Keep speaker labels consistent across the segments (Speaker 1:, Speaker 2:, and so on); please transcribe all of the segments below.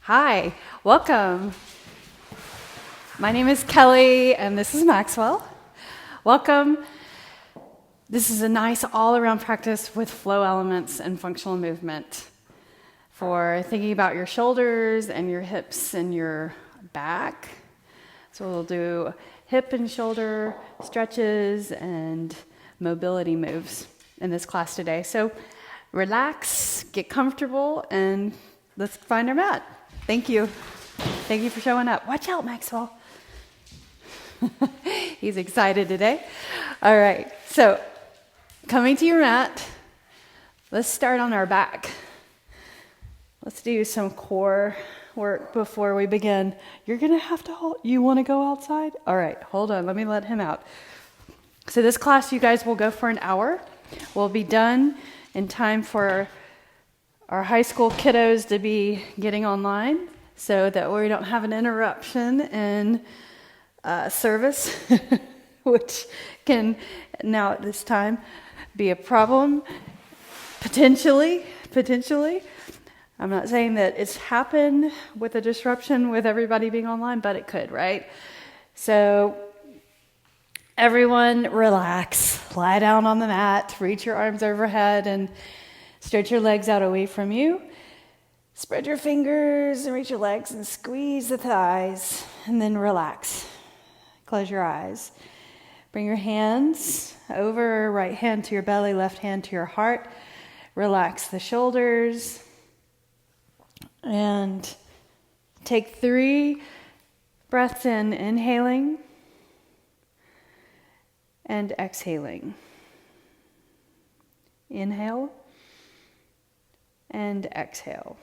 Speaker 1: Hi, welcome. My name is Kelly and this is Maxwell. Welcome. This is a nice all-around practice with flow elements and functional movement for thinking about your shoulders and your hips and your back. So we'll do hip and shoulder stretches and mobility moves in this class today. So relax, get comfortable, and let's find our mat. Thank you. Thank you for showing up. Watch out, Maxwell. He's excited today. All right, so coming to your mat, let's start on our back. Let's do some core work before we begin. You're gonna have to hold, you wanna go outside? All right, hold on, let me let him out. So this class, you guys will go for an hour. We'll be done in time for our high school kiddos to be getting online so that we don't have an interruption in service, which can now at this time be a problem, potentially. I'm not saying that it's happened with a disruption with everybody being online, but it could, right? So everyone relax, lie down on the mat, reach your arms overhead and stretch your legs out away from you. Spread your fingers and reach your legs and squeeze the thighs and then relax. Close your eyes. Bring your hands over, right hand to your belly, left hand to your heart. Relax the shoulders. And take 3 breaths in, inhaling and exhaling. Inhale and exhale.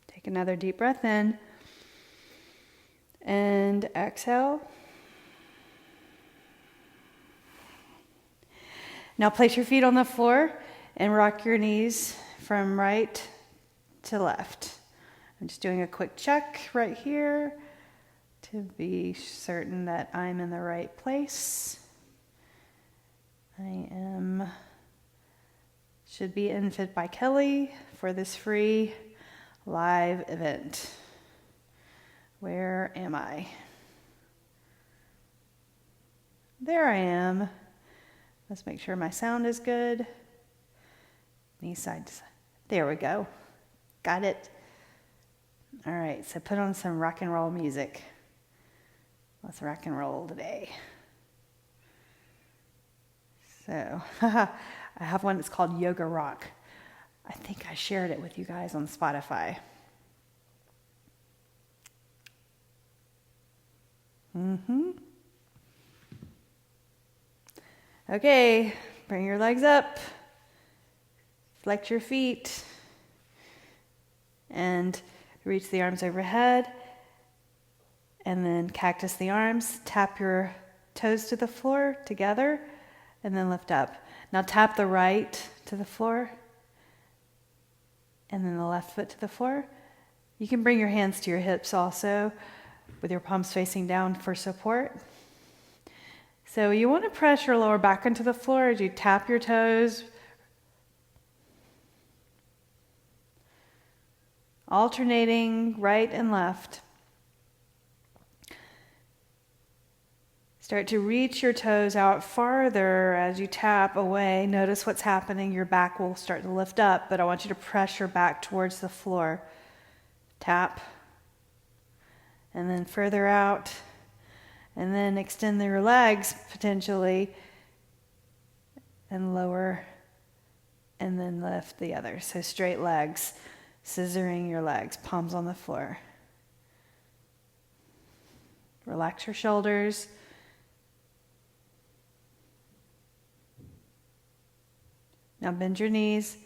Speaker 1: Take another deep breath in and exhale. Now place your feet on the floor and rock your knees from right to left. I'm just doing a quick check right here to be certain that I'm in the right place. Should be in Fit By Kellie for this free live event. Where am I? There I am. Let's make sure my sound is good. Knee side to side. There we go. Got it. All right, so put on some rock and roll music. Let's rock and roll today. So, I have one that's called Yoga Rock. I think I shared it with you guys on Spotify. Okay, bring your legs up. Flex your feet. And reach the arms overhead. And then cactus the arms. Tap your toes to the floor together. And then lift up. Now tap the right to the floor. And then the left foot to the floor. You can bring your hands to your hips also, with your palms facing down for support. So you want to press your lower back into the floor as you tap your toes. Alternating right and left. Start to reach your toes out farther as you tap away. Notice what's happening. Your back will start to lift up, but I want you to press your back towards the floor. Tap. And then further out. And then extend your legs potentially. And lower. And then lift the other. So straight legs. Scissoring your legs. Palms on the floor. Relax your shoulders. Now bend your knees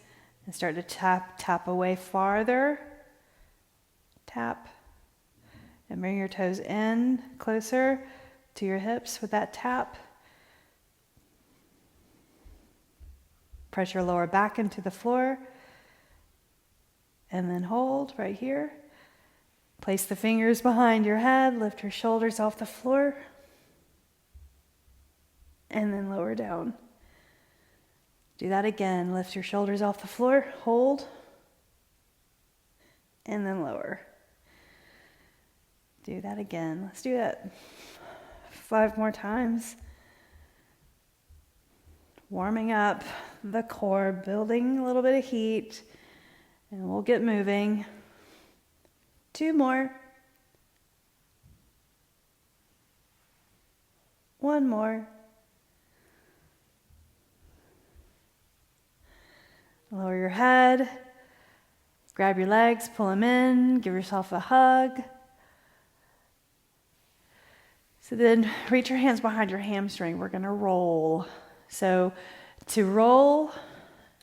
Speaker 1: and start to tap away farther. Tap. And bring your toes in closer to your hips with that tap. Press your lower back into the floor. And then hold right here. Place the fingers behind your head. Lift your shoulders off the floor. And then lower down. Do that again. Lift your shoulders off the floor. Hold. and then lower. Do that again. Let's do that 5 more times. Warming up the core, building a little bit of heat, and we'll get moving. 2 more. 1 more. Lower your head. Grab your legs, pull them in, give yourself a hug. So then reach your hands behind your hamstring. We're going to roll. So to roll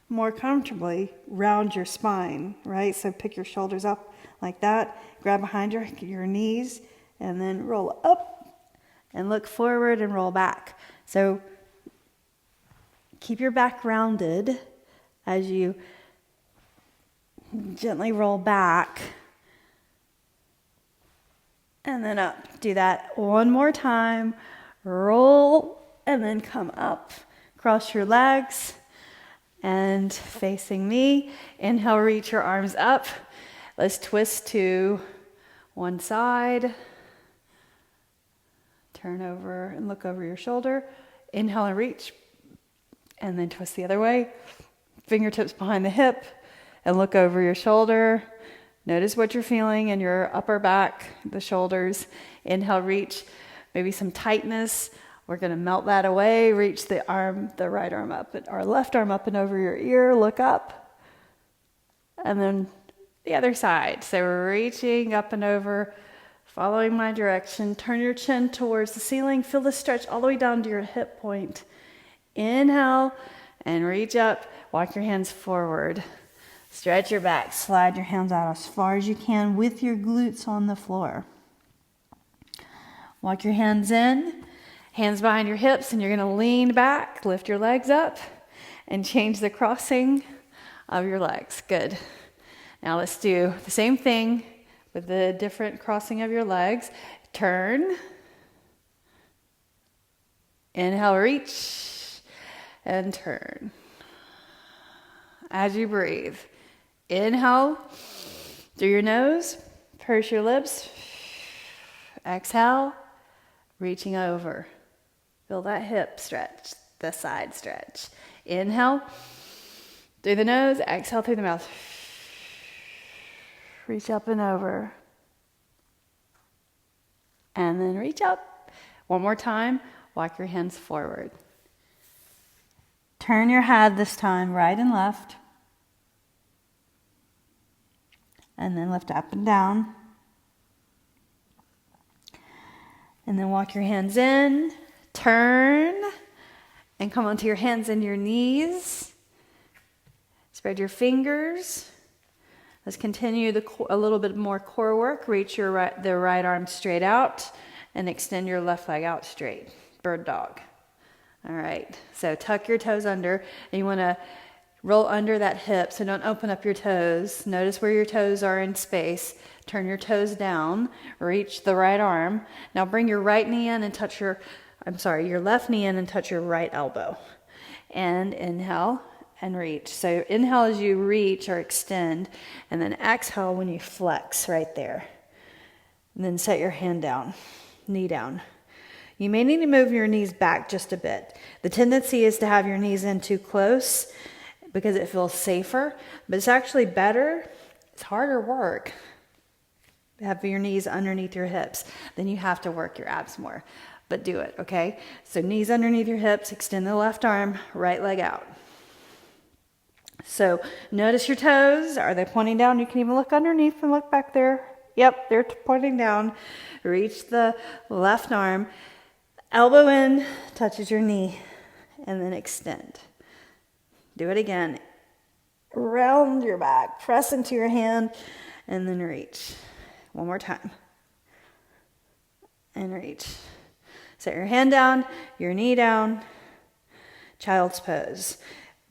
Speaker 1: more comfortably, round your spine, right? So pick your shoulders up like that. Grab behind your knees and then roll up and look forward and roll back. So keep your back rounded as you gently roll back and then up. Do that 1 more time. Roll and then come up. Cross your legs and facing me. Inhale, reach your arms up. Let's twist to one side. Turn over and look over your shoulder. Inhale and reach. And then twist the other way. Fingertips behind the hip and look over your shoulder. Notice what you're feeling in your upper back, the shoulders. Inhale, reach. Maybe some tightness. We're going to melt that away. Reach the right arm up, or left arm up and over your ear. Look up. And then the other side. So we're reaching up and over, following my direction. Turn your chin towards the ceiling. Feel the stretch all the way down to your hip point. Inhale and reach up. Walk your hands forward. Stretch your back. Slide your hands out as far as you can with your glutes on the floor. Walk your hands in. Hands behind your hips, and you're going to lean back, lift your legs up, and change the crossing of your legs. Good. Now let's do the same thing with the different crossing of your legs. Turn. Inhale, reach, and turn. As you breathe, inhale through your nose, purse your lips. Exhale, reaching over. Feel that hip stretch, the side stretch. Inhale through the nose, exhale through the mouth. Reach up and over. And then reach up. 1 more time, walk your hands forward. Turn your head this time, right and left. And then lift up and down. And then walk your hands in. Turn and come onto your hands and your knees. Spread your fingers. Let's continue a little bit more core work. Reach the right arm straight out and extend your left leg out straight. Bird dog. All right. So tuck your toes under, and you want to roll under that hip. So don't open up your toes. Notice where your toes are in space. Turn your toes down. Reach the right arm. Now bring your right knee in and touch your left knee in and touch your right elbow. And inhale and reach. So inhale as you reach or extend, and then exhale when you flex right there. And then set your hand down, knee down. You may need to move your knees back just a bit. The tendency is to have your knees in too close because it feels safer, but it's actually better. It's harder work to have your knees underneath your hips. Then you have to work your abs more. But do it, okay? So knees underneath your hips, extend the left arm, right leg out. So notice your toes. Are they pointing down? You can even look underneath and look back there. Yep, they're pointing down. Reach the left arm. Elbow in, touches your knee, and then extend. Do it again. Round your back, press into your hand, and then reach. 1 more time. And reach. Set your hand down, your knee down. Child's pose.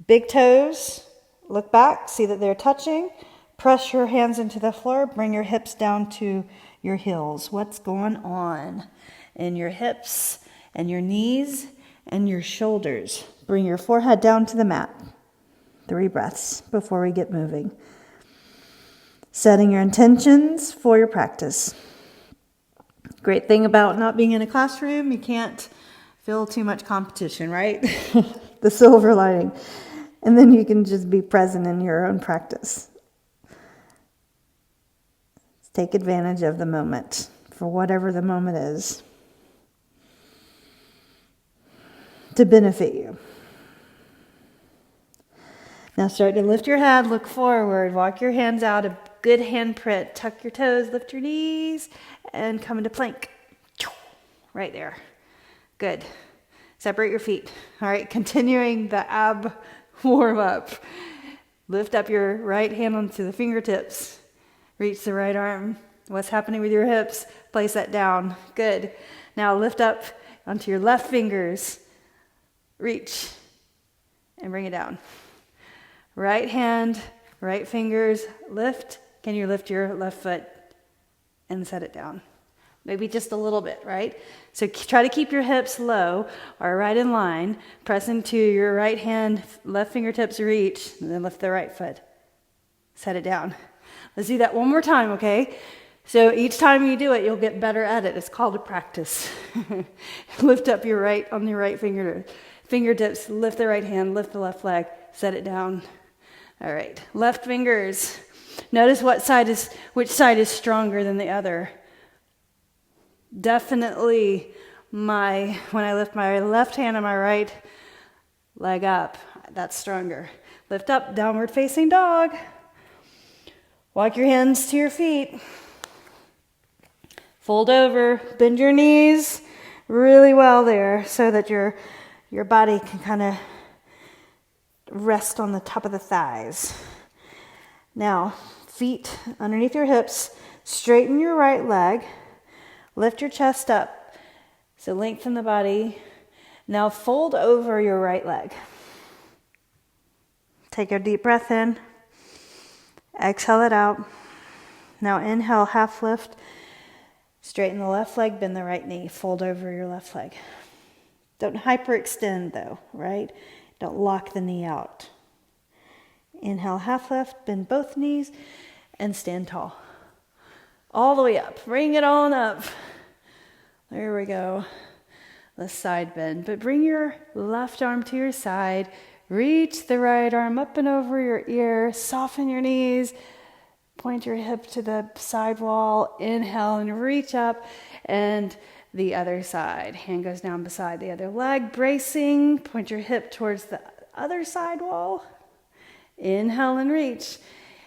Speaker 1: Big toes, look back, see that they're touching. Press your hands into the floor, bring your hips down to your heels. What's going on in your hips and your knees and your shoulders? Bring your forehead down to the mat. 3 breaths before we get moving. Setting your intentions for your practice. Great thing about not being in a classroom, you can't feel too much competition, right? The silver lining. And then you can just be present in your own practice. Take advantage of the moment, for whatever the moment is, to benefit you. Now start to lift your head, look forward, walk your hands out, a good hand print, tuck your toes, lift your knees, and come into plank. Right there. Good. Separate your feet. All right, continuing the ab warm up. Lift up your right hand onto the fingertips. Reach the right arm. What's happening with your hips? Place that down. Good. Now lift up onto your left fingers. Reach and bring it down. Right hand, right fingers, lift. Can you lift your left foot and set it down? Maybe just a little bit, right? So try to keep your hips low or right in line. Press into your right hand, left fingertips reach, and then lift the right foot. Set it down. Let's do that one more time, okay? So each time you do it, you'll get better at it. It's called a practice. Lift up your right on your right fingertips, lift the right hand, lift the left leg, set it down. All right, left fingers. Notice which side is stronger than the other. Definitely when I lift my left hand and my right leg up, that's stronger. Lift up, downward facing dog. Walk your hands to your feet. Fold over, bend your knees really well there so that your body can kind of rest on the top of the thighs. Now, feet underneath your hips, straighten your right leg, lift your chest up, so lengthen the body. Now fold over your right leg. Take a deep breath in, exhale it out. Now inhale, half lift, straighten the left leg, bend the right knee, fold over your left leg. Don't hyperextend though, right? Don't lock the knee out. Inhale, half lift, bend both knees, and stand tall. All the way up. Bring it on up. There we go. The side bend. But bring your left arm to your side. Reach the right arm up and over your ear. Soften your knees. Point your hip to the side wall. Inhale and reach up. And the other side. Hand goes down beside the other leg. Bracing. Point your hip towards the other side wall. Inhale and reach.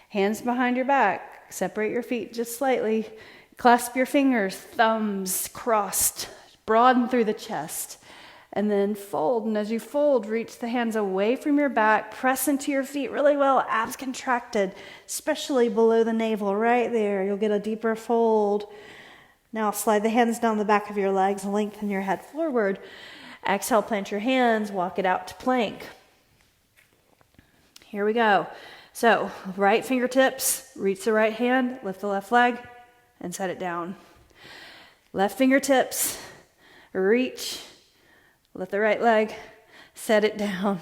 Speaker 1: Hands behind your back. Separate your feet just slightly. Clasp your fingers, thumbs crossed. Broaden through the chest. And then fold. And as you fold, reach the hands away from your back. Press into your feet really well. Abs contracted, especially below the navel. Right there. You'll get a deeper fold. Now slide the hands down the back of your legs, lengthen your head forward. Exhale, plant your hands, walk it out to plank. Here we go. So, right fingertips, reach the right hand, lift the left leg, and set it down. Left fingertips, reach, lift the right leg, set it down.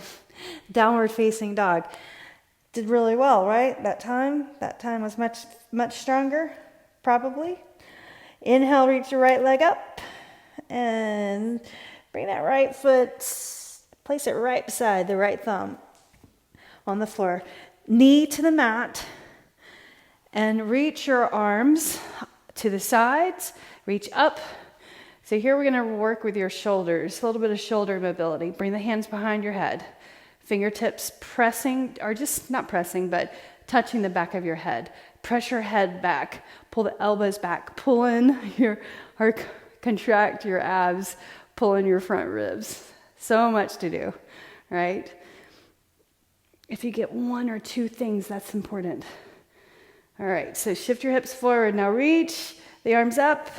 Speaker 1: Downward facing dog. Did really well, right? That time was much, much stronger, probably. Inhale, reach your right leg up and bring that right foot, place it right beside the right thumb on the floor. Knee to the mat and reach your arms to the sides, reach up. So here we're going to work with your shoulders, a little bit of shoulder mobility. Bring the hands behind your head. Fingertips pressing, or just not pressing, but touching the back of your head. Press your head back. Pull the elbows back. Pull in or contract your abs. Pull in your front ribs. So much to do, right? If you get one or two things, that's important. All right, so shift your hips forward. Now reach the arms up.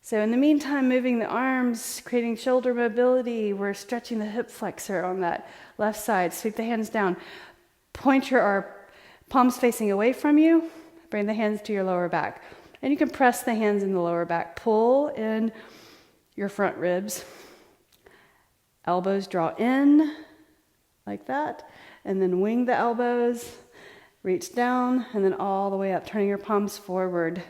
Speaker 1: So in the meantime, moving the arms, creating shoulder mobility. We're stretching the hip flexor on that left side. Sweep the hands down. Point your palms facing away from you. Bring the hands to your lower back. And you can press the hands in the lower back. Pull in your front ribs. Elbows draw in like that. And then wing the elbows. Reach down and then all the way up, turning your palms forward.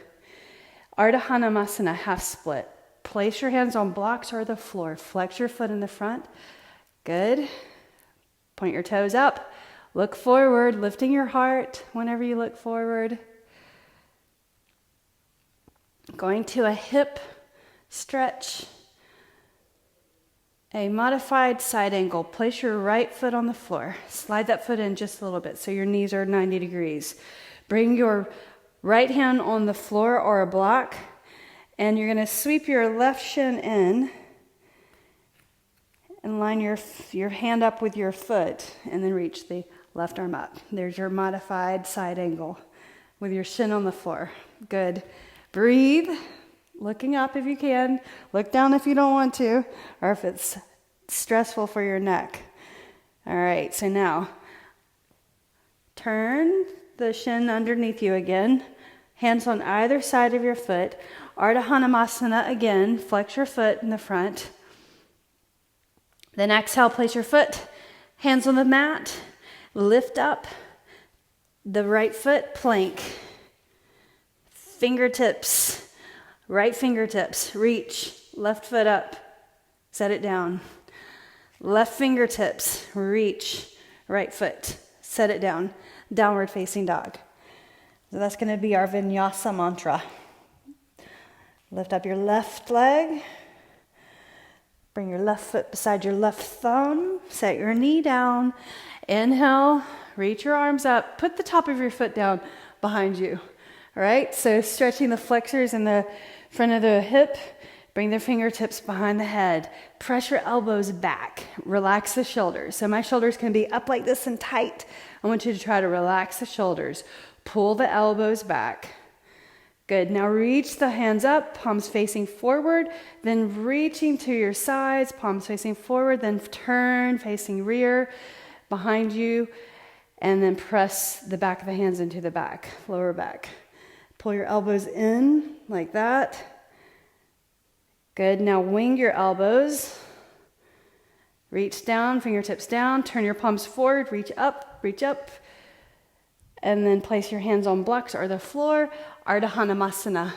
Speaker 1: Ardha Hanumasana, half split. Place your hands on blocks or the floor. Flex your foot in the front. Good. Point your toes up. Look forward, lifting your heart whenever you look forward. Going to a hip stretch. A modified side angle. Place your right foot on the floor. Slide that foot in just a little bit so your knees are 90 degrees. Bring your right hand on the floor or a block, and you're going to sweep your left shin in and line your hand up with your foot, and then reach the left arm up. There's your modified side angle with your shin on the floor. Good. Breathe. Looking up if you can. Look down if you don't want to, or if it's stressful for your neck. All right, so now turn the shin underneath you again. Hands on either side of your foot. Ardha Hanumasana again. Flex your foot in the front. Then exhale, place your foot, hands on the mat. Lift up the right foot, plank. Fingertips. Right fingertips, reach, left foot up, set it down. Left fingertips, reach, right foot, set it down. Downward facing dog. So that's going to be our vinyasa mantra. Lift up your left leg. Bring your left foot beside your left thumb. Set your knee down. Inhale, reach your arms up. Put the top of your foot down behind you. All right, so stretching the flexors in the front of the hip. Bring the fingertips behind the head. Press your elbows back. Relax the shoulders. So my shoulders can be up like this and tight. I want you to try to relax the shoulders. Pull the elbows back. Good. Now reach the hands up, palms facing forward, then reaching to your sides, palms facing forward, then turn facing rear behind you, and then press the back of the hands into the back, lower back. Pull your elbows in like that. Good. Now wing your elbows. Reach down, fingertips down, turn your palms forward, reach up, and then place your hands on blocks or the floor. Ardha Hanumasana.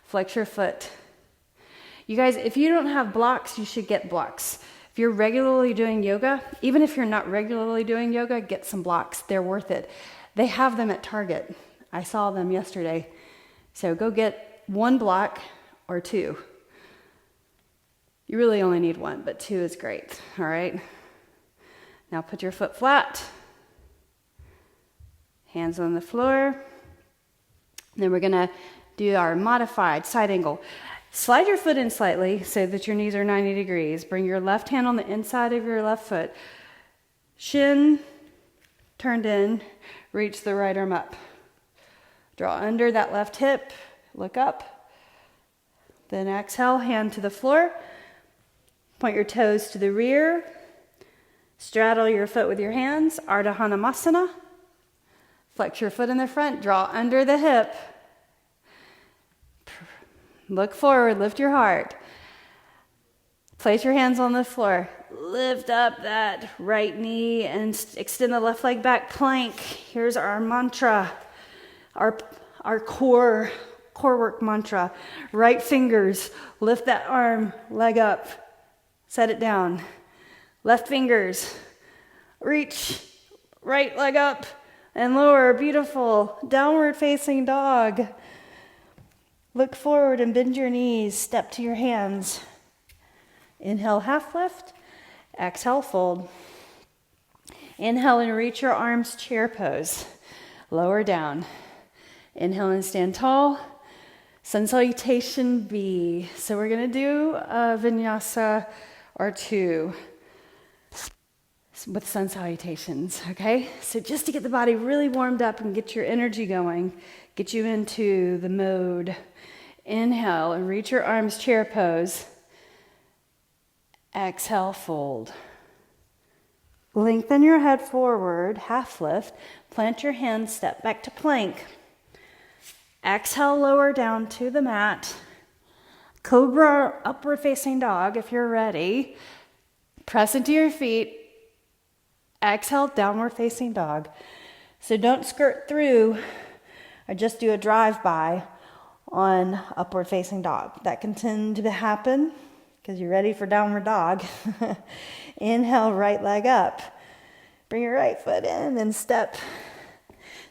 Speaker 1: Flex your foot. You guys, if you don't have blocks, you should get blocks. If you're regularly doing yoga, even if you're not regularly doing yoga, get some blocks. They're worth it. They have them at Target. I saw them yesterday. So go get one block or two. You really only need one, but two is great. All right. Now put your foot flat. Hands on the floor. Then we're going to do our modified side angle. Slide your foot in slightly so that your knees are 90 degrees. Bring your left hand on the inside of your left foot. Shin turned in. Reach the right arm up. Draw under that left hip. Look up. Then exhale, hand to the floor. Point your toes to the rear. Straddle your foot with your hands. Ardha Hanumasana. Flex your foot in the front. Draw under the hip. Look forward. Lift your heart. Place your hands on the floor. Lift up that right knee and extend the left leg back. Plank. Here's our mantra. Our core work mantra. Right fingers. Lift that arm. Leg up. Set it down. Left fingers. Reach. Right leg up. And lower, beautiful, downward facing dog. Look forward and bend your knees, step to your hands. Inhale, half lift. Exhale, fold. Inhale and reach your arms, chair pose. Lower down. Inhale and stand tall. Sun salutation B. So we're going to do a vinyasa or two with sun salutations, okay? So just to get the body really warmed up and get your energy going, get you into the mode. Inhale and reach your arms, chair pose. Exhale, fold. Lengthen your head forward, half lift. Plant your hands, step back to plank. Exhale, lower down to the mat. Cobra, upward facing dog if you're ready. Press into your feet. Exhale, downward facing dog. So don't skirt through or just do a drive-by on upward facing dog. That can tend to happen because you're ready for downward dog. Inhale, right leg up. Bring your right foot in and step.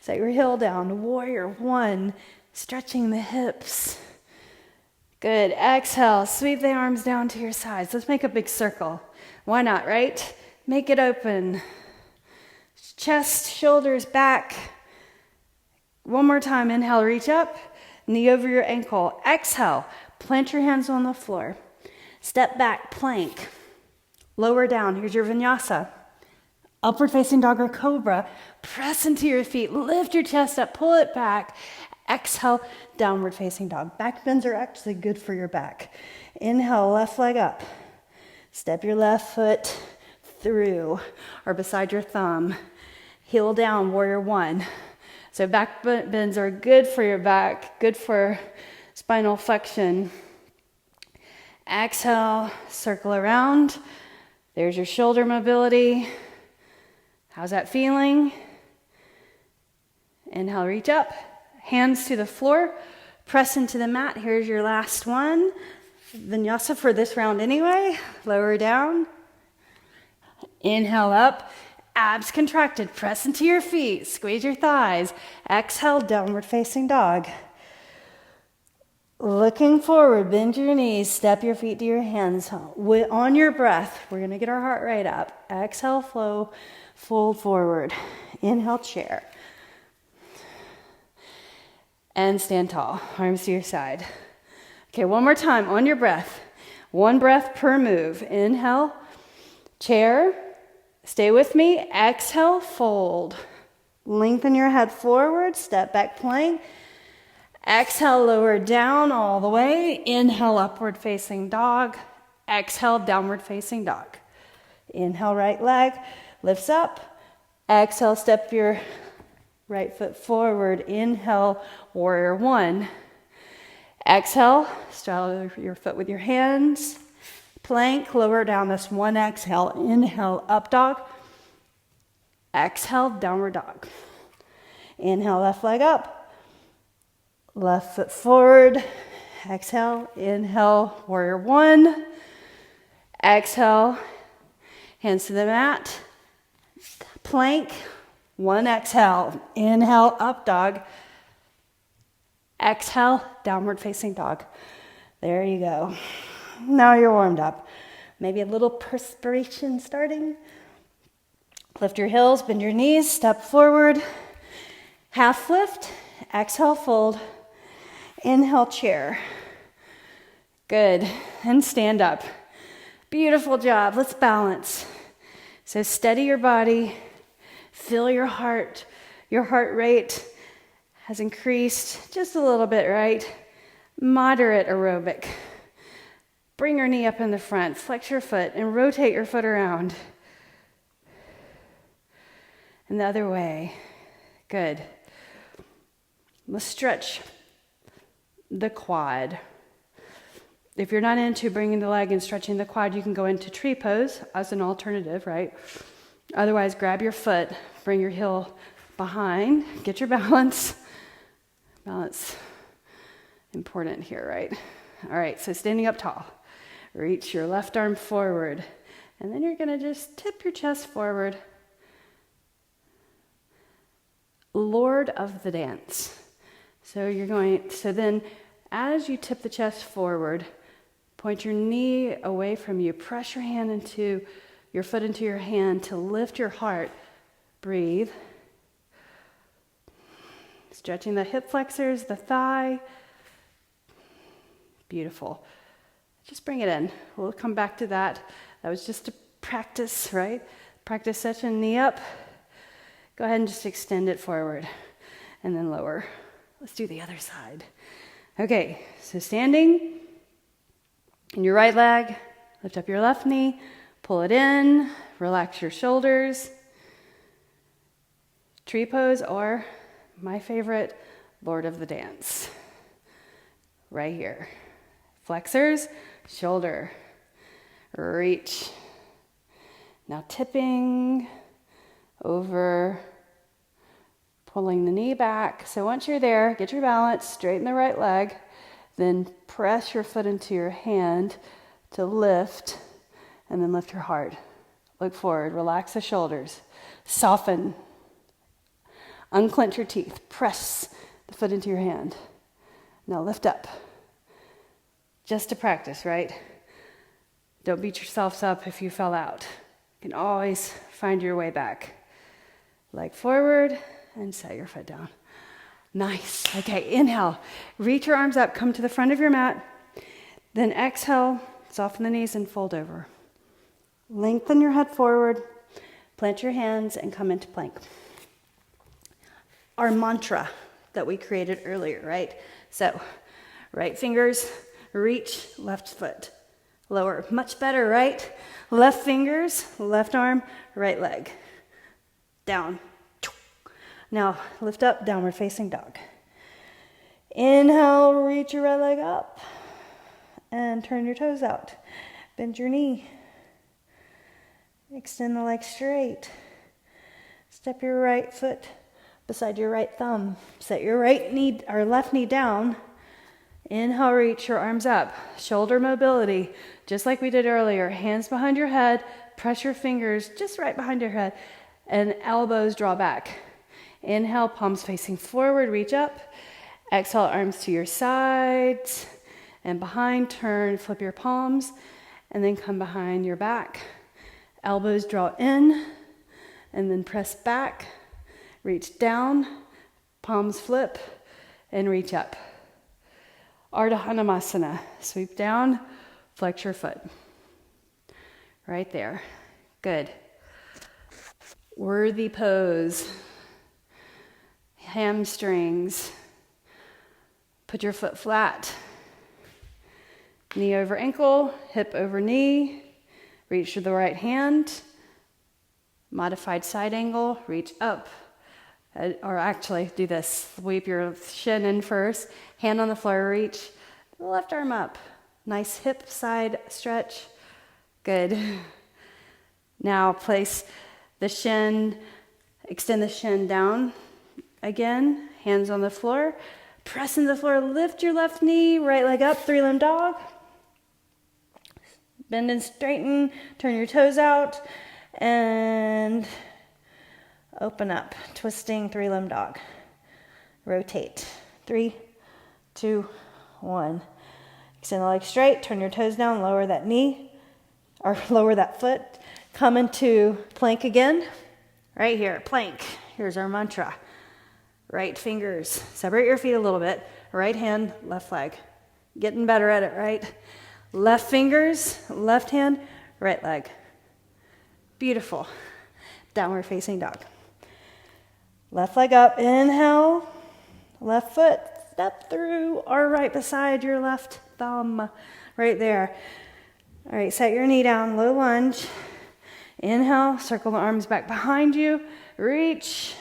Speaker 1: Set your heel down. Warrior one, stretching the hips. Good. Exhale, sweep the arms down to your sides. Let's make a big circle. Why not, right? Make it open. Chest, shoulders, back. One more time. Inhale, reach up. Knee over your ankle. Exhale, plant your hands on the floor. Step back, plank. Lower down. Here's your vinyasa. Upward facing dog or cobra. Press into your feet. Lift your chest up. Pull it back. Exhale, downward facing dog. Back bends are actually good for your back. Inhale, left leg up. Step your left foot through or beside your thumb. Heel down, warrior one. So back bends are good for your back, good for spinal flexion. Exhale, circle around. There's your shoulder mobility. How's that feeling? Inhale, reach up. Hands to the floor. Press into the mat. Here's your last one. Vinyasa for this round anyway. Lower down. Inhale up. Abs contracted. Press into your feet. Squeeze your thighs. Exhale, downward facing dog. Looking forward, bend your knees. Step your feet to your hands. On your breath, we're going to get our heart rate up. Exhale, flow, fold forward. Inhale, chair. And stand tall. Arms to your side. Okay, one more time on your breath. One breath per move. Inhale, chair. Stay with me. Exhale, fold. Lengthen your head forward. Step back, plank. Exhale, lower down all the way. Inhale, upward facing dog. Exhale, downward facing dog. Inhale, right leg lifts up. Exhale, step your right foot forward. Inhale, warrior one. Exhale, straddle your foot with your hands. Plank, lower down. That's one exhale. Inhale, up dog. Exhale, downward dog. Inhale, left leg up. Left foot forward. Exhale, inhale, warrior one. Exhale, hands to the mat. Plank, one exhale. Inhale, up dog. Exhale, downward facing dog. There you go. Now you're warmed up. Maybe a little perspiration starting. Lift your heels, bend your knees, step forward. Half lift, exhale, fold. Inhale, chair. Good. And stand up. Beautiful job. Let's balance. So steady your body. Feel your heart. Your heart rate has increased just a little bit, right? Moderate aerobic. Bring your knee up in the front. Flex your foot and rotate your foot around. And the other way. Good. Let's stretch the quad. If you're not into bringing the leg and stretching the quad, you can go into tree pose as an alternative, right? Otherwise, grab your foot, bring your heel behind, get your balance. Balance, important here, right? All right, so standing up tall. Reach your left arm forward, and then you're gonna just tip your chest forward. Lord of the dance. So then as you tip the chest forward, point your knee away from you, press your foot into your hand to lift your heart. Breathe. Stretching the hip flexors, the thigh. Beautiful. Just bring it in. We'll come back to that. That was just a practice, right? Practice session, knee up. Go ahead and just extend it forward and then lower. Let's do the other side. Okay, so standing in your right leg, lift up your left knee, pull it in, relax your shoulders. Tree pose, or my favorite, Lord of the Dance. Right here. Flexors, shoulder, reach. Now tipping over Pulling the knee back. So once you're there, get your balance, straighten the right leg, then press your foot into your hand to lift, and then lift your heart. Look forward, relax the shoulders, soften, unclench your teeth, press the foot into your hand. Now lift up. Just to practice, right? Don't beat yourselves up if you fell out. You can always find your way back. Leg forward and set your foot down. Nice. Okay, inhale. Reach your arms up, come to the front of your mat. Then exhale, soften the knees and fold over. Lengthen your head forward, plant your hands and come into plank. Our mantra that we created earlier, right? So, right fingers, reach, left foot, lower. Much better, right? Left fingers, left arm, right leg. Down. Now, lift up, downward facing dog. Inhale, reach your right leg up and turn your toes out. Bend your knee. Extend the leg straight. Step your right foot beside your right thumb. Set your right knee or left knee down. Inhale, reach your arms up. Shoulder mobility, just like we did earlier. Hands behind your head. Press your fingers just right behind your head. And elbows draw back. Inhale, palms facing forward, reach up. Exhale, arms to your sides and behind. Turn, flip your palms, and then come behind your back. Elbows draw in, and then press back. Reach down, palms flip, and reach up. Ardha Hanumasana. Sweep down, flex your foot. Right there. Good. Worthy pose. Hamstrings. Put your foot flat. Knee over ankle, hip over knee. Reach to the right hand. Modified side angle, reach up. Or actually, do this. Sweep your shin in first. Hand on the floor, reach. The left arm up. Nice hip side stretch. Good. Now place the shin, extend the shin down. Again, hands on the floor. Press into the floor, lift your left knee, right leg up, three-limb dog. Bend and straighten, turn your toes out, and open up, twisting three-limb dog. Rotate. 3, 2, 1. Extend the leg straight, turn your toes down, lower that knee, or lower that foot. Come into plank again. Right here, plank. Here's our mantra. Right fingers, separate your feet a little bit. Right hand, left leg. Getting better at it, right? Left fingers, left hand, right leg. Beautiful. Downward facing dog. Left leg up, inhale. Left foot, step through or right beside your left thumb. Right there. All right, set your knee down, low lunge. Inhale, circle the arms back behind you. Reach.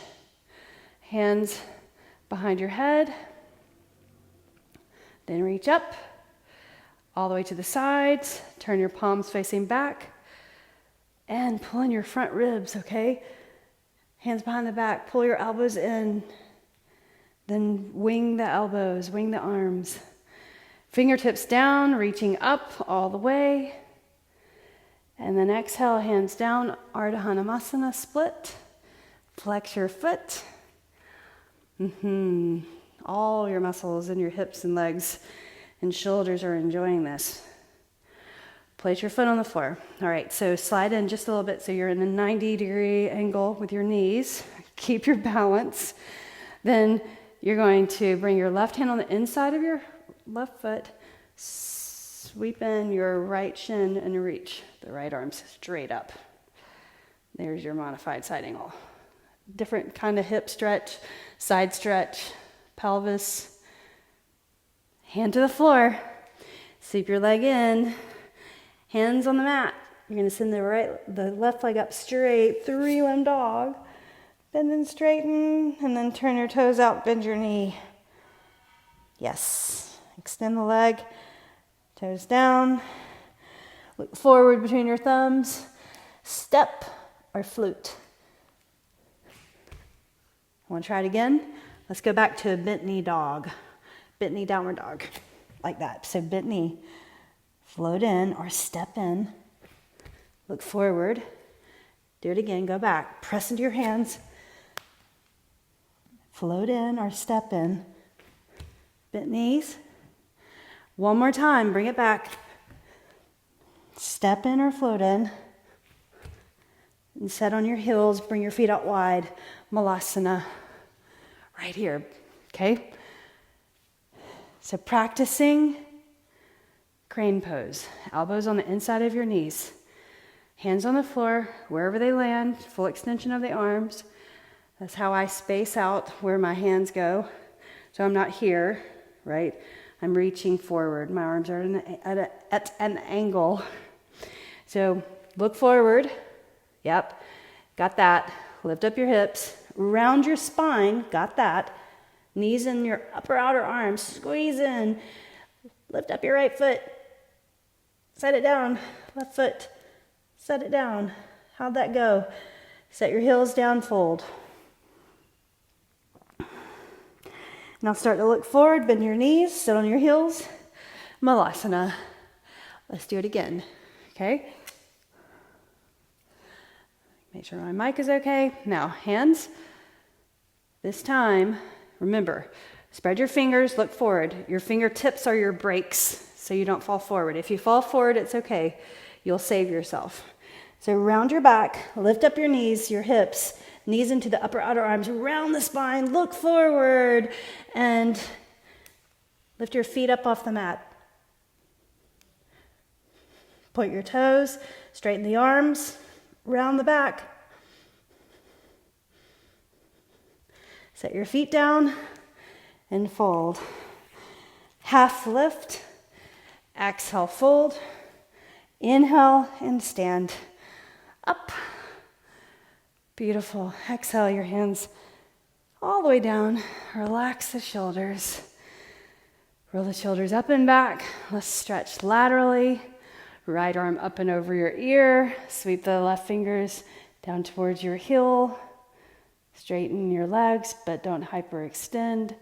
Speaker 1: Hands behind your head. Then reach up. All the way to the sides. Turn your palms facing back. And pull in your front ribs, okay? Hands behind the back. Pull your elbows in. Then wing the elbows, wing the arms. Fingertips down, reaching up all the way. And then exhale, hands down. Ardha Hanumasana, split. Flex your foot. All your muscles in your hips and legs and shoulders are enjoying this. Place your foot on the floor. All right, so slide in just a little bit so you're in a 90-degree angle with your knees. Keep your balance. Then you're going to bring your left hand on the inside of your left foot, sweep in your right shin and reach the right arm straight up. There's your modified side angle. Different kind of hip stretch, side stretch, pelvis. Hand to the floor. Sweep your leg in. Hands on the mat. You're going to send the left leg up straight, three-limb dog. Bend and straighten, and then turn your toes out, bend your knee. Yes. Extend the leg, toes down. Look forward between your thumbs. Step or flute. Want to try it again? Let's go back to a bent knee dog. Bent knee downward dog, like that. So bent knee, float in or step in, look forward. Do it again, go back. Press into your hands. Float in or step in. Bent knees. One more time, bring it back. Step in or float in. And set on your heels, bring your feet out wide. Malasana. Right here, okay? So practicing crane pose. Elbows on the inside of your knees. Hands on the floor, wherever they land, full extension of the arms. That's how I space out where my hands go. So I'm not here, right? I'm reaching forward. My arms are at an angle. So look forward. Yep, got that. Lift up your hips. Round your spine. Got that. Knees in your upper outer arms. Squeeze in. Lift up your right foot. Set it down. Left foot. Set it down. How'd that go? Set your heels down, fold. Now start to look forward, bend your knees, sit on your heels. Malasana. Let's do it again, okay? Make sure my mic is okay. Now, hands. This time, remember, spread your fingers, look forward. Your fingertips are your brakes, so you don't fall forward. If you fall forward, it's okay. You'll save yourself. So round your back, lift up your knees, your hips, knees into the upper outer arms, round the spine, look forward, and lift your feet up off the mat. Point your toes, straighten the arms, round the back. Set your feet down and fold. Half lift, exhale, fold, inhale and stand up. Beautiful. Exhale your hands all the way down. Relax the shoulders. Roll the shoulders up and back. Let's stretch laterally. Right arm up and over your ear. Sweep the left fingers down towards your heel. Straighten your legs, but don't hyperextend.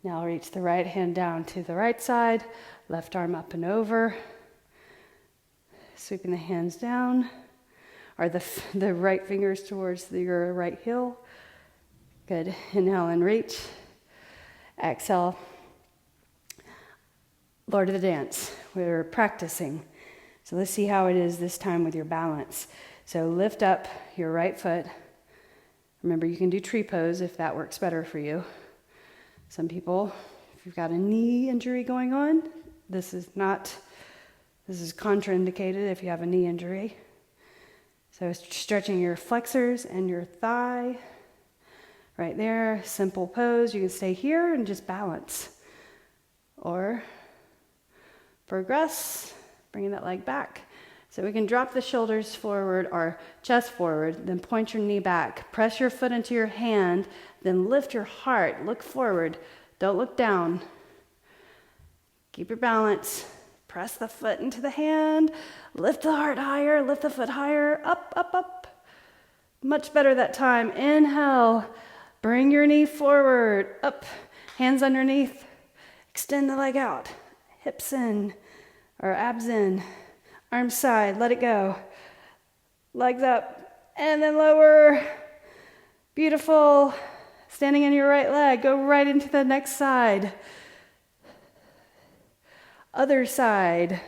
Speaker 1: Now reach the right hand down to the right side. Left arm up and over. Sweeping the hands down. Or the right fingers towards your right heel. Good. Inhale and reach. Exhale. Lord of the dance. We're practicing. So let's see how it is this time with your balance. So lift up your right foot. Remember, you can do tree pose if that works better for you. Some people, if you've got a knee injury going on, this is contraindicated if you have a knee injury. So stretching your flexors and your thigh. Right there, simple pose. You can stay here and just balance. Or progress, bringing that leg back. So we can drop the shoulders forward or chest forward, then point your knee back. Press your foot into your hand, then lift your heart. Look forward. Don't look down. Keep your balance. Press the foot into the hand. Lift the heart higher. Lift the foot higher. Up, up, up. Much better that time. Inhale. Bring your knee forward. Up. Hands underneath. Extend the leg out. Hips in or abs in. Arms side, let it go. Legs up, and then lower. Beautiful. Standing in your right leg, go right into the next side. Other side.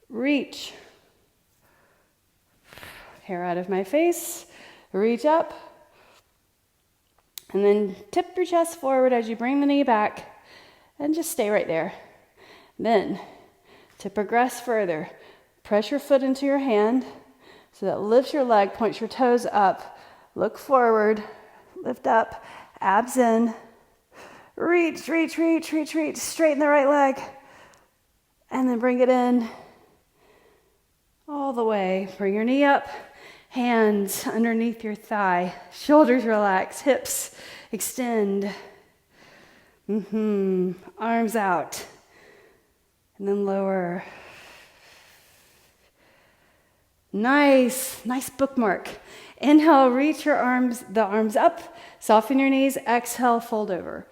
Speaker 1: Reach. Hair out of my face. Reach up. And then tip your chest forward as you bring the knee back, and just stay right there. Then, to progress further, press your foot into your hand so that lifts your leg, points your toes up, look forward, lift up, abs in, reach, reach, reach, reach, reach, straighten the right leg, and then bring it in all the way. Bring your knee up, hands underneath your thigh, shoulders relax, hips extend, arms out. And then lower. Nice bookmark. Inhale, reach the arms up, soften your knees. Exhale, fold over.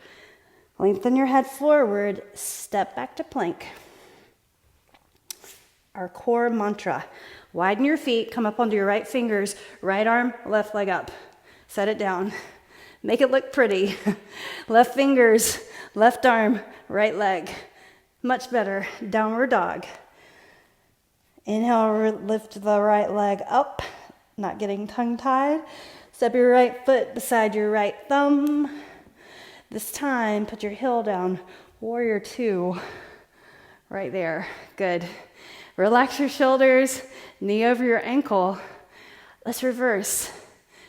Speaker 1: Lengthen your head forward, step back to plank. Our core mantra. Widen your feet, come up onto your right fingers, right arm, left leg up. Set it down. Make it look pretty. Left fingers, left arm, right leg. Much better. Downward dog. Inhale, lift the right leg up, not getting tongue-tied. Step your right foot beside your right thumb. This time, put your heel down. Warrior two. Right there. Good. Relax your shoulders, knee over your ankle. Let's reverse.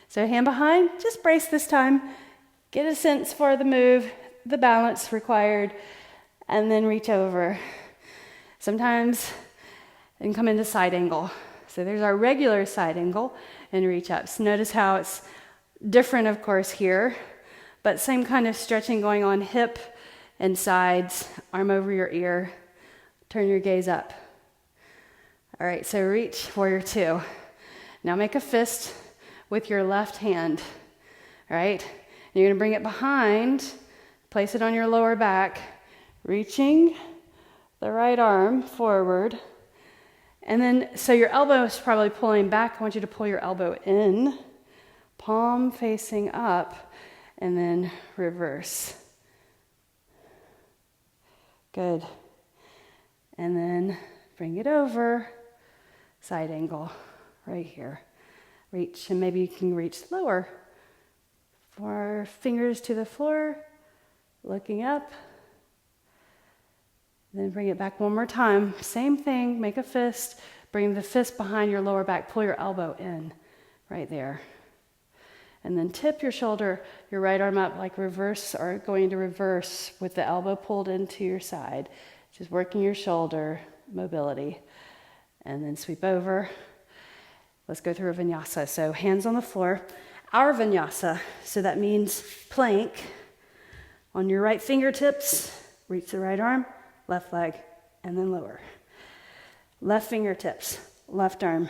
Speaker 1: So hand behind, just brace this time. Get a sense for the move, the balance required, and then reach over. Sometimes, and come into side angle. So there's our regular side angle and reach up. So notice how it's different, of course, here, but same kind of stretching going on hip and sides, arm over your ear. Turn your gaze up. All right, so reach, warrior two. Now make a fist with your left hand, all right? And you're gonna bring it behind, place it on your lower back, reaching the right arm forward. And then, so your elbow is probably pulling back. I want you to pull your elbow in, palm facing up, and then reverse. Good. And then bring it over, side angle, right here. Reach, and maybe you can reach lower. 4 fingers to the floor, looking up. Then bring it back one more time. Same thing, make a fist. Bring the fist behind your lower back. Pull your elbow in, right there. And then tip your shoulder, your right arm up like reverse, or going into reverse with the elbow pulled into your side. Just working your shoulder mobility. And then sweep over. Let's go through a vinyasa. So hands on the floor. Our vinyasa. So that means plank. On your right fingertips, reach the right arm. Left leg, and then lower. Left fingertips, left arm,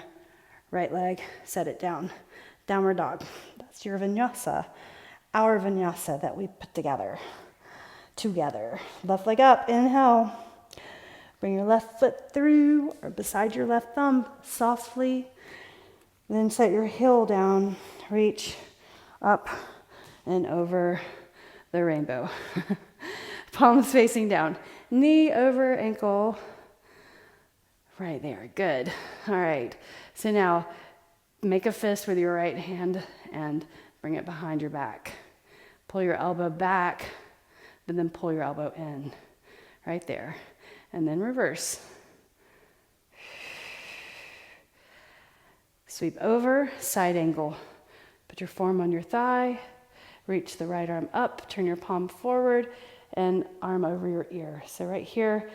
Speaker 1: right leg, set it down. Downward dog. That's your vinyasa. Our vinyasa that we put together. Left leg up, inhale. Bring your left foot through or beside your left thumb softly. Then set your heel down, reach up and over the rainbow. Palms facing down. Knee over ankle. Right there, good. All right, so now make a fist with your right hand and bring it behind your back. Pull your elbow back, but then pull your elbow in. Right there, and then reverse. Sweep over, side angle. Put your form on your thigh, reach the right arm up, turn your palm forward, and arm over your ear. So right here,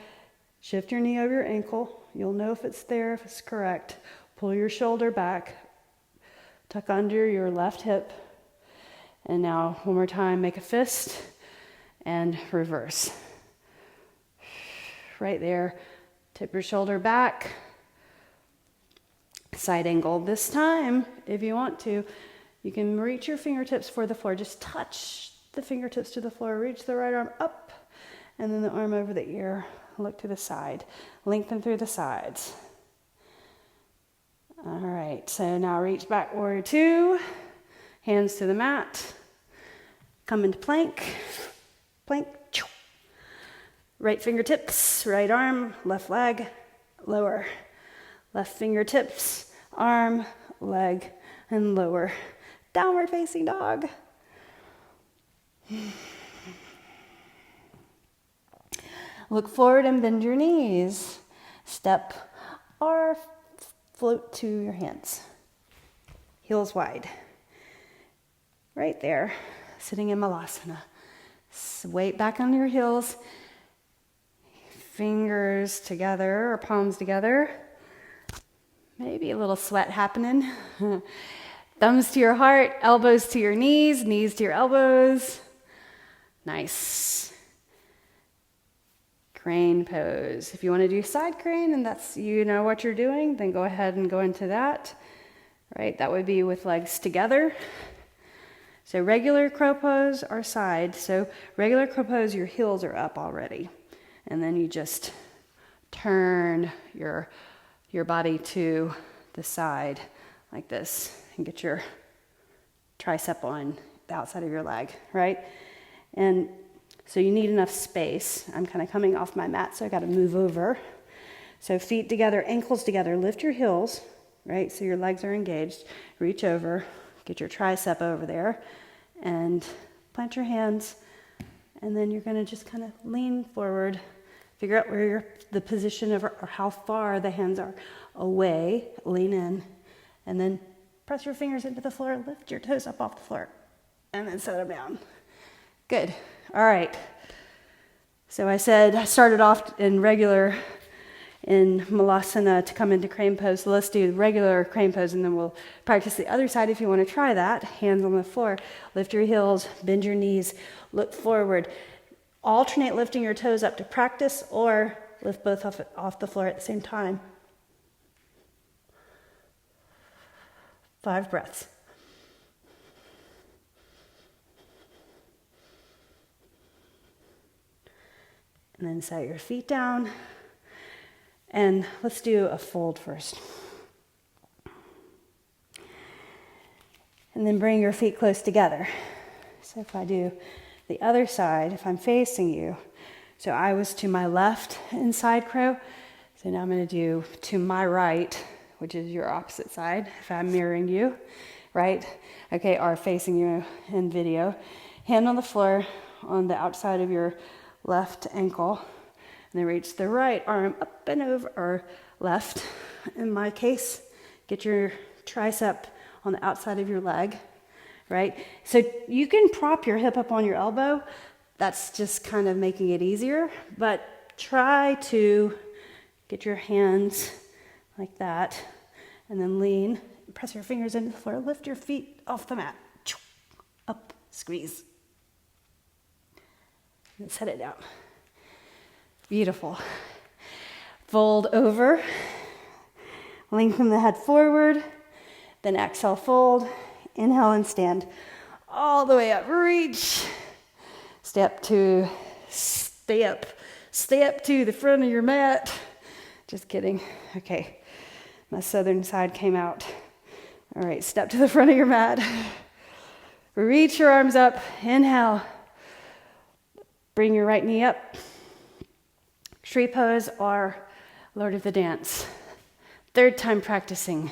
Speaker 1: shift your knee over your ankle. You'll know if it's there, if it's correct. Pull your shoulder back, tuck under your left hip. And now, one more time, make a fist and reverse. Right there, tip your shoulder back, side angle. This time, if you want to, you can reach your fingertips for the floor. Just touch the fingertips to the floor, reach the right arm up, and then the arm over the ear, look to the side, lengthen through the sides. All right, so now reach back, warrior two, hands to the mat, come into plank, plank, right fingertips, right arm, left leg, lower, left fingertips, arm, leg, and lower. Downward facing dog. Look forward and bend your knees. Step or float to your hands. Heels wide. Right there, sitting in Malasana. Weight back on your heels. Fingers together or palms together. Maybe a little sweat happening. Thumbs to your heart, elbows to your knees, knees to your elbows. Nice. Crane pose. If you want to do side crane and that's, you know what you're doing, then go ahead and go into that. right? That would be with legs together. So regular crow pose or side. So regular crow pose, your heels are up already. And then you just turn your body to the side like this and get your tricep on the outside of your leg, right? And so you need enough space. I'm kind of coming off my mat, so I got to move over. So feet together, ankles together, lift your heels, right? So your legs are engaged. Reach over, get your tricep over there, and plant your hands. And then you're going to just kind of lean forward, figure out where the position of, or how far the hands are away, lean in, and then press your fingers into the floor, lift your toes up off the floor, and then set them down. Good. All right. So I said I started off in malasana to come into crane pose. So let's do regular crane pose, and then we'll practice the other side if you want to try that. Hands on the floor. Lift your heels, bend your knees, look forward. Alternate lifting your toes up to practice, or lift both off the floor at the same time. 5 breaths. And then set your feet down. And let's do a fold first. And then bring your feet close together. So if I do the other side, if I'm facing you, so I was to my left in side crow, so now I'm going to do to my right, which is your opposite side, if I'm mirroring you, right? Okay, or facing you in video. Hand on the floor on the outside of your left ankle, and then reach the right arm up and over, or left in my case. Get your tricep on the outside of your leg, right? So you can prop your hip up on your elbow. That's just kind of making it easier, but try to get your hands like that, and then lean, press your fingers into the floor, lift your feet off the mat, up, squeeze, and set it down. Beautiful. Fold over, lengthen the head forward, then exhale, fold, inhale and stand all the way up, reach, step to the front of your mat. Just kidding. Okay, my southern side came out. All right, step to the front of your mat. Reach your arms up, inhale. Bring your right knee up. Tree pose or Lord of the Dance. 3rd time practicing.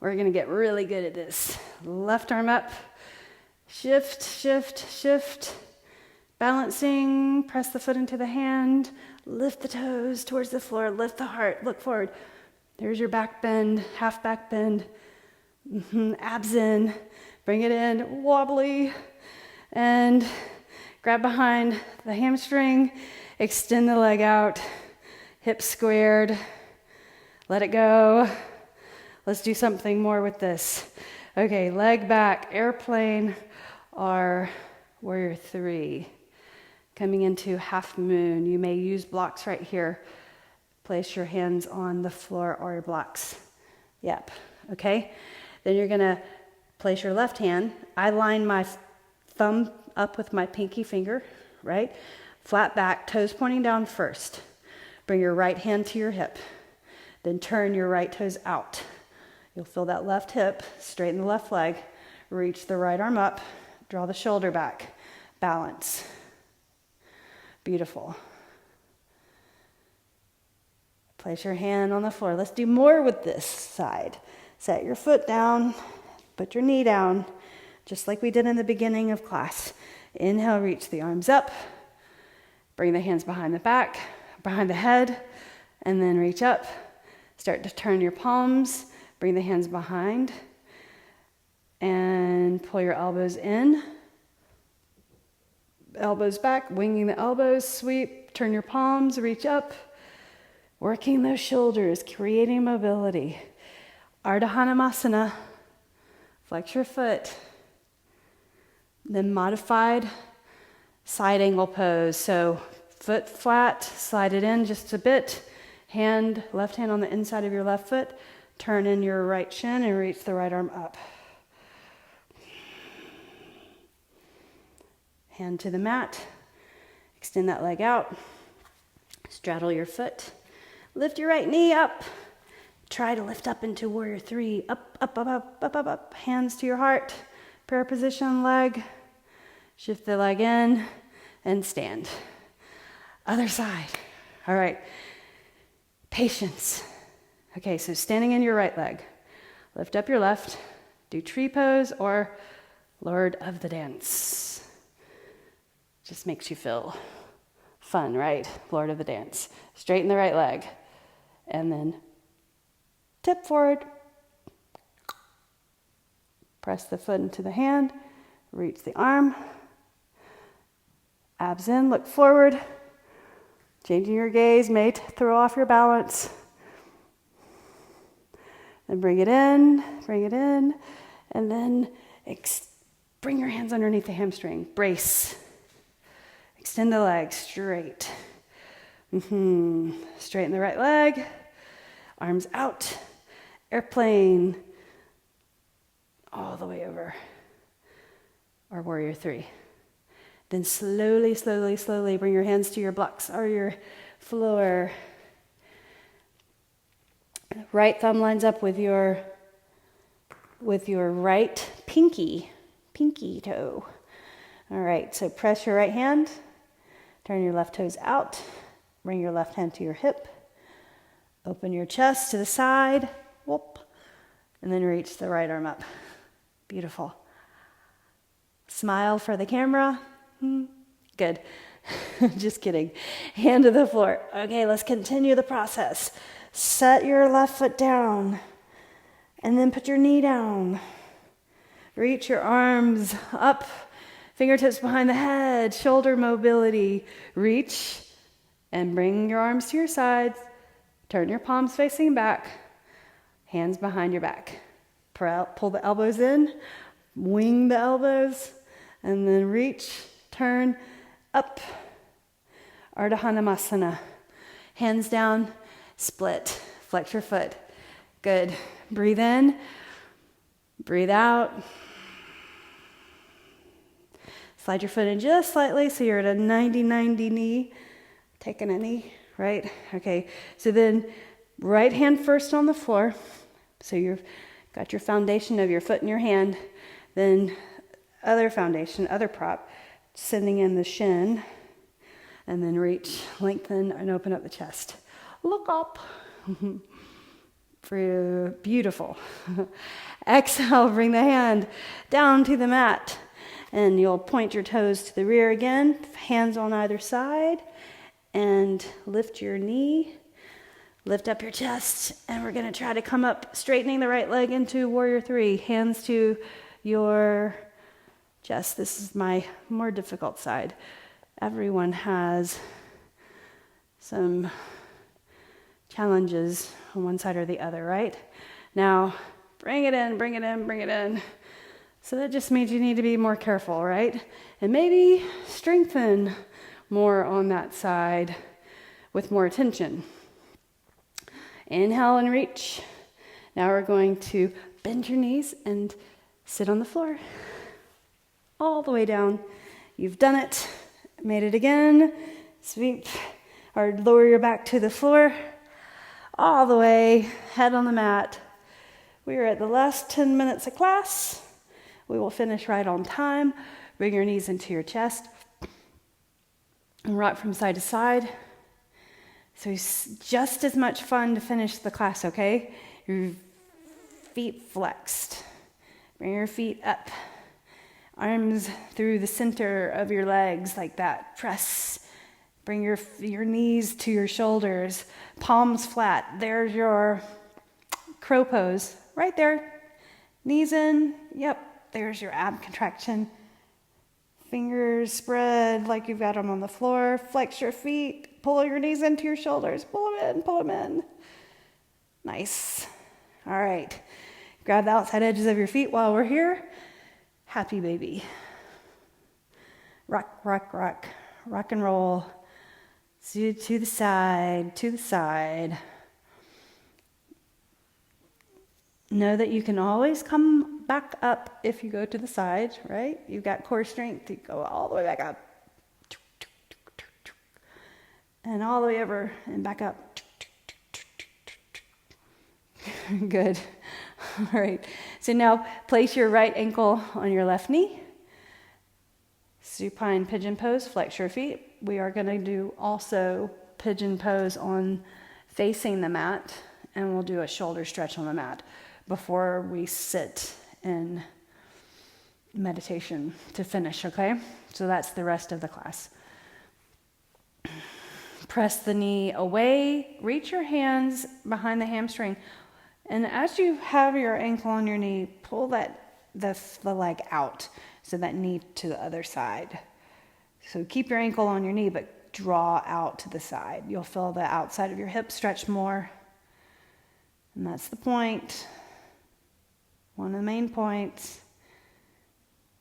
Speaker 1: We're going to get really good at this. Left arm up. Shift, shift, shift. Balancing. Press the foot into the hand. Lift the toes towards the floor. Lift the heart. Look forward. There's your back bend. Half back bend. Abs in. Bring it in. Wobbly. And grab behind the hamstring. Extend the leg out. Hips squared. Let it go. Let's do something more with this. Okay, leg back, airplane, or warrior 3. Coming into half moon. You may use blocks right here. Place your hands on the floor or your blocks. Yep, okay? Then you're gonna place your left hand. I line my thumb up with my pinky finger, right? Flat back, toes pointing down first. Bring your right hand to your hip. Then turn your right toes out. You'll feel that left hip, straighten the left leg, reach the right arm up, draw the shoulder back, balance. Beautiful. Place your hand on the floor. Let's do more with this side. Set your foot down, put your knee down, just like we did in the beginning of class. Inhale, reach the arms up. Bring the hands behind the back, behind the head, and then reach up. Start to turn your palms. Bring the hands behind. And pull your elbows in. Elbows back, winging the elbows, sweep. Turn your palms, reach up. Working those shoulders, creating mobility. Ardha Hanumasana. Flex your foot. Then modified side angle pose. So foot flat, slide it in just a bit. Left hand on the inside of your left foot. Turn in your right shin and reach the right arm up. Hand to the mat. Extend that leg out. Straddle your foot. Lift your right knee up. Try to lift up into warrior three. Up, up, up, up, up, up, up. Hands to your heart. Prayer position leg. Shift the leg in and stand. Other side. All right. Patience. Okay, so standing in your right leg. Lift up your left. Do tree pose or Lord of the Dance. Just makes you feel fun, right? Lord of the Dance. Straighten the right leg. And then tip forward. Press the foot into the hand. Reach the arm. Abs in, look forward. Changing your gaze may throw off your balance. Then bring it in, and then bring your hands underneath the hamstring. Brace. Extend the leg straight. Straighten the right leg. Arms out. Airplane. All the way over. Or warrior three. Then slowly, slowly, slowly bring your hands to your blocks or your floor. Right thumb lines up with your right pinky toe. All right, so press your right hand, turn your left toes out, bring your left hand to your hip, open your chest to the side, whoop, and then reach the right arm up. Beautiful. Smile for the camera. Good. Just kidding. Hand to the floor. Okay, let's continue the process. Set your left foot down and then put your knee down. Reach your arms up, fingertips behind the head, shoulder mobility. Reach and bring your arms to your sides. Turn your palms facing back, hands behind your back. Pull the elbows in, wing the elbows, and then reach, turn, up. Ardha Hanumasana. Hands down. Split. Flex your foot. Good. Breathe in. Breathe out. Slide your foot in just slightly so you're at a 90-90 knee. Taking a knee, right? Okay. So then right hand first on the floor. So you've got your foundation of your foot in your hand. Then other foundation, other prop, sending in the shin. And then reach, lengthen, and open up the chest. Look up. Beautiful. Exhale, bring the hand down to the mat. And you'll point your toes to the rear again, hands on either side. And lift your knee, lift up your chest. And we're going to try to come up, straightening the right leg into warrior three. Hands to your chest. This is my more difficult side. Everyone has some challenges on one side or the other, right? Now, bring it in, bring it in, bring it in. So that just means you need to be more careful, right? And maybe strengthen more on that side with more attention. Inhale and reach. Now we're going to bend your knees and sit on the floor. All the way down. You've done it. Made it again. Sweep or lower your back to the floor. All the way, head on the mat. We are at the last 10 minutes of class. We will finish right on time. Bring your knees into your chest. And rock from side to side. So it's just as much fun to finish the class, okay? Your feet flexed. Bring your feet up. Arms through the center of your legs like that. Press. Bring your knees to your shoulders. Palms flat. There's your crow pose. Right there. Knees in. Yep. There's your ab contraction. Fingers spread like you've got them on the floor. Flex your feet. Pull your knees into your shoulders. Pull them in. Pull them in. Nice. All right. Grab the outside edges of your feet while we're here. Happy baby. Rock, rock, rock. Rock and roll. To the side, to the side. Know that you can always come back up if you go to the side, right? You've got core strength to go all the way back up. And all the way over and back up. Good. All right. So now place your right ankle on your left knee. Supine pigeon pose, flex your feet. We are going to do also pigeon pose on facing the mat, and we'll do a shoulder stretch on the mat before we sit in meditation to finish, okay? So that's the rest of the class. Press the knee away, reach your hands behind the hamstring, and as you have your ankle on your knee, pull the leg out, so that knee to the other side. So keep your ankle on your knee, but draw out to the side. You'll feel the outside of your hip stretch more, and that's the point. One of the main points.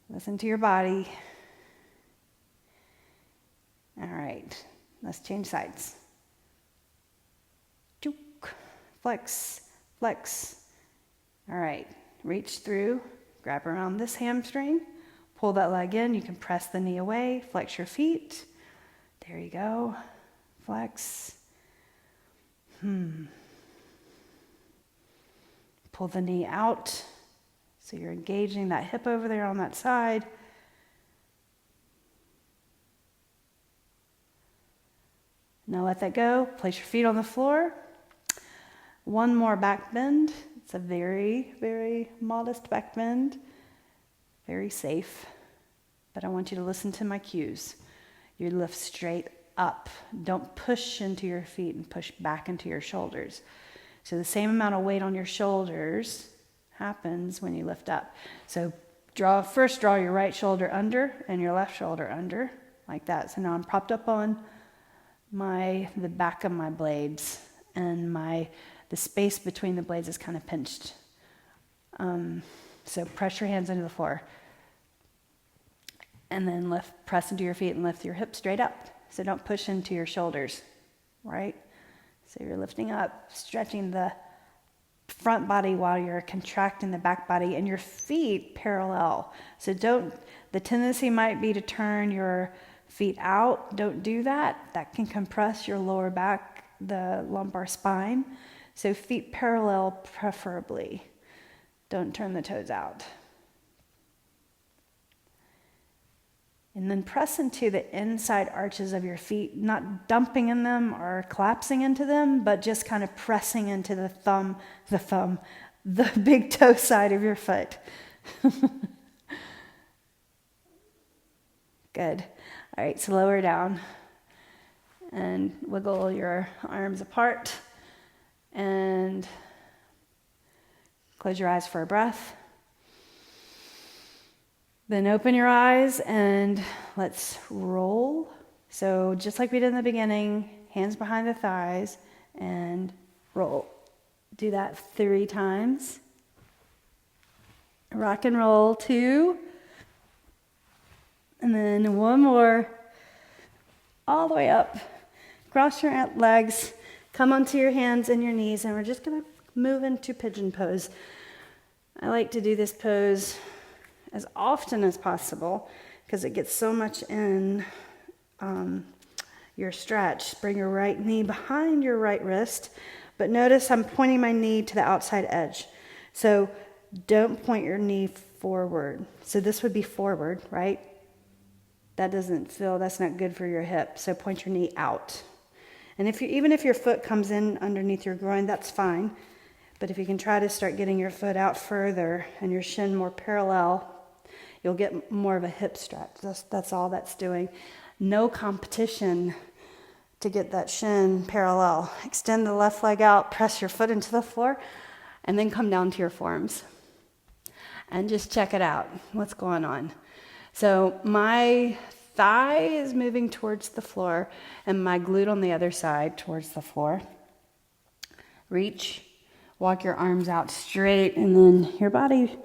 Speaker 1: Listen to your body. All right, let's change sides. Flex, flex. All right, reach through, grab around this hamstring, pull that leg in. You can press the knee away, flex your feet. There you go. Flex. Pull the knee out. So you're engaging that hip over there on that side. Now let that go. Place your feet on the floor. One more back bend. It's a very, very modest back bend. Very safe. But I want you to listen to my cues. You lift straight up. Don't push into your feet and push back into your shoulders. So the same amount of weight on your shoulders happens when you lift up. So first draw your right shoulder under and your left shoulder under, like that. So now I'm propped up on the back of my blades, and the space between the blades is kind of pinched. So press your hands into the floor. And then press into your feet and lift your hips straight up. So don't push into your shoulders, right? So you're lifting up, stretching the front body while you're contracting the back body, and your feet parallel. So the tendency might be to turn your feet out. Don't do that. That can compress your lower back, the lumbar spine. So feet parallel preferably. Don't turn the toes out. And then press into the inside arches of your feet, not dumping in them or collapsing into them, but just kind of pressing into the big toe side of your foot. Good. All right, so lower down and wiggle your arms apart and close your eyes for a breath. Then open your eyes and let's roll. So just like we did in the beginning, hands behind the thighs and roll. Do that 3 times. Rock and roll 2. And then 1 more. All the way up. Cross your legs. Come onto your hands and your knees, and we're just going to move into pigeon pose. I like to do this pose as often as possible because it gets so much in your stretch. Bring your right knee behind your right wrist, but notice I'm pointing my knee to the outside edge. So don't point your knee forward. So this would be forward, right? That's not good for your hip. So point your knee out. And even if your foot comes in underneath your groin, that's fine. But if you can try to start getting your foot out further and your shin more parallel, you'll get more of a hip stretch. That's all that's doing. No competition to get that shin parallel. Extend the left leg out, press your foot into the floor, and then come down to your forearms. And just check it out. What's going on? So my thigh is moving towards the floor and my glute on the other side towards the floor. Reach, walk your arms out straight, and then your body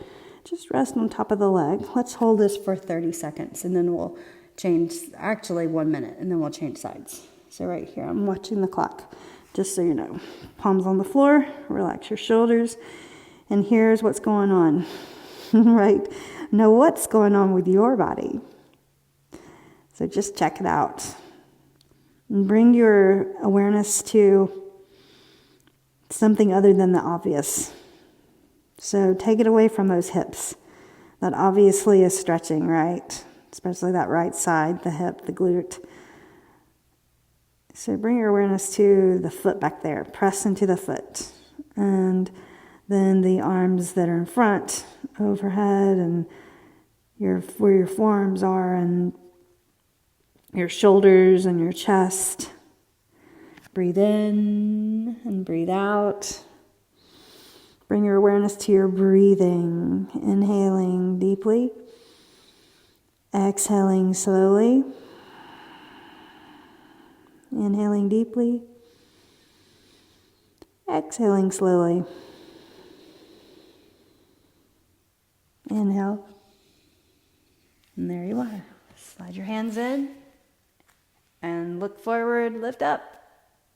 Speaker 1: just rest on top of the leg. Let's hold this for 30 seconds and then we'll change, actually 1 minute, and then we'll change sides. So right here, I'm watching the clock, just so you know. Palms on the floor, relax your shoulders,
Speaker 2: And here's what's going on, right? Know what's going on with your body. So just check it out. And bring your awareness to something other than the obvious. So take it away from those hips. That obviously is stretching, right? Especially that right side, the hip, the glute. So bring your awareness to the foot back there. Press into the foot. And then the arms that are in front, overhead, and where your forearms are, and your shoulders and your chest. Breathe in and breathe out. Bring your awareness to your breathing. Inhaling deeply. Exhaling slowly. Inhaling deeply. Exhaling slowly. Inhale. And there you are. Slide your hands in. And look forward, lift up.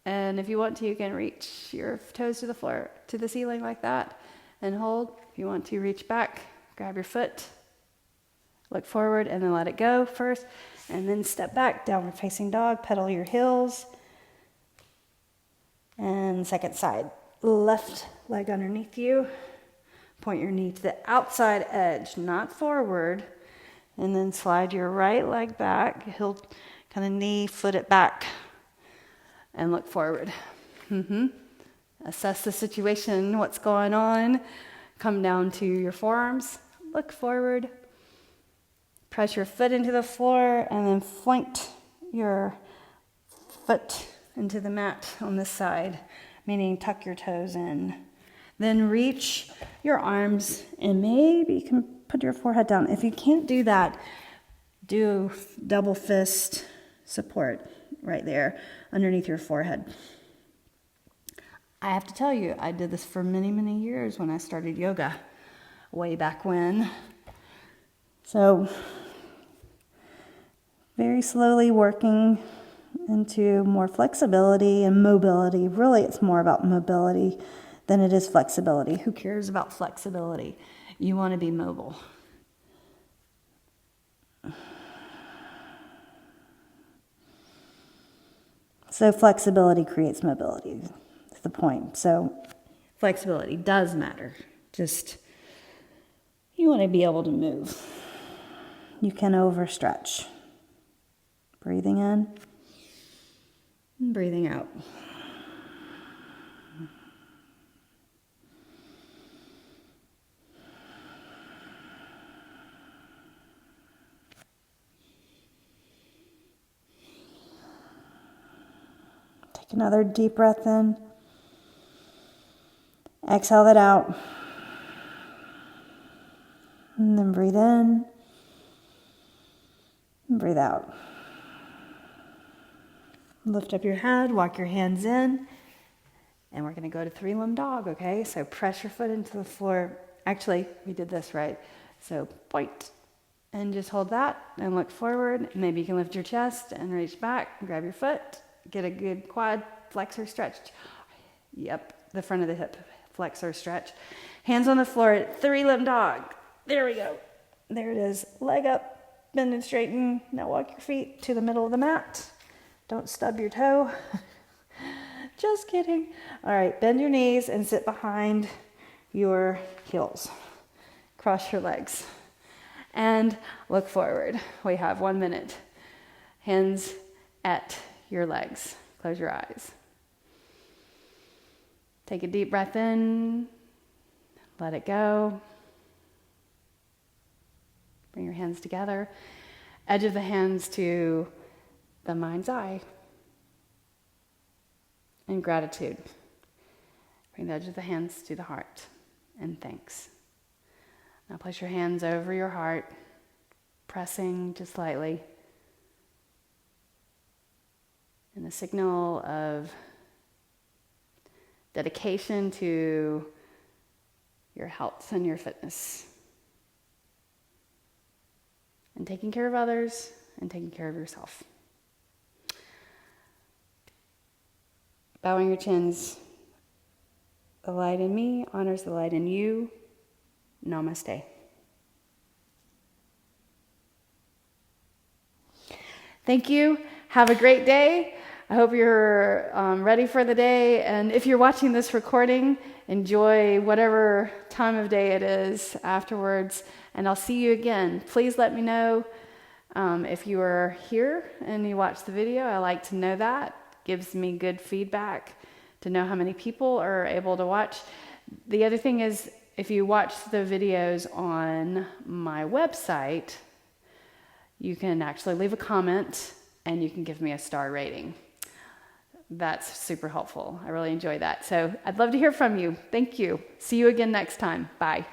Speaker 2: And if you want to, you can reach your toes to the floor, to the ceiling like that, and hold. If you want to, reach back, grab your foot, look forward, and then let it go first. And then step back, downward facing dog, pedal your heels. And second side, left leg underneath you. Point your knee to the outside edge, not forward. And then slide your right leg back, heel, kind of knee, foot it back, and look forward. Assess the situation, what's going on. Come down to your forearms, look forward. Press your foot into the floor, and then flank your foot into the mat on this side, meaning tuck your toes in. Then reach your arms, and maybe you can put your forehead down. If you can't do that, do double fist support right there underneath your forehead. I have to tell you, I did this for many, many years when I started yoga, way back when. So, very slowly working into more flexibility and mobility. Really, it's more about mobility than it is flexibility. Who cares about flexibility? You want to be mobile. So flexibility creates mobility. That's the point. So flexibility does matter. Just, you want to be able to move. You can overstretch. Breathing in and breathing out. Take another deep breath in. Exhale that out. And then breathe in. And breathe out. Lift up your head, walk your hands in, and we're going to go to three-limb dog, okay? So press your foot into the floor. Actually, we did this right. So point, and just hold that, and look forward. Maybe you can lift your chest and reach back, grab your foot, get a good quad flexor stretch. Yep, the front of the hip flexor stretch. Hands on the floor, three-limb dog. There we go. There it is. Leg up, bend and straighten. Now walk your feet to the middle of the mat. Don't stub your toe. Just kidding. All right, bend your knees and sit behind your heels. Cross your legs. And look forward. We have 1 minute. Hands at your legs. Close your eyes. Take a deep breath in. Let it go. Bring your hands together. Edge of the hands to the mind's eye. And gratitude. Bring the edge of the hands to the heart. And thanks. Now place your hands over your heart, pressing just lightly. And a signal of dedication to your health and your fitness. And taking care of others and taking care of yourself. Bowing your chins,
Speaker 1: the light in me honors the light in you. Namaste. Thank you. Have a great day. I hope you're ready for the day. And if you're watching this recording, enjoy whatever time of day it is afterwards. And I'll see you again. Please let me know if you are here and you watch the video. I like to know that. Gives me good feedback to know how many people are able to watch. The other thing is, if you watch the videos on my website, you can actually leave a comment and you can give me a star rating. That's super helpful. I really enjoy that. So I'd love to hear from you. Thank you. See you again next time. Bye.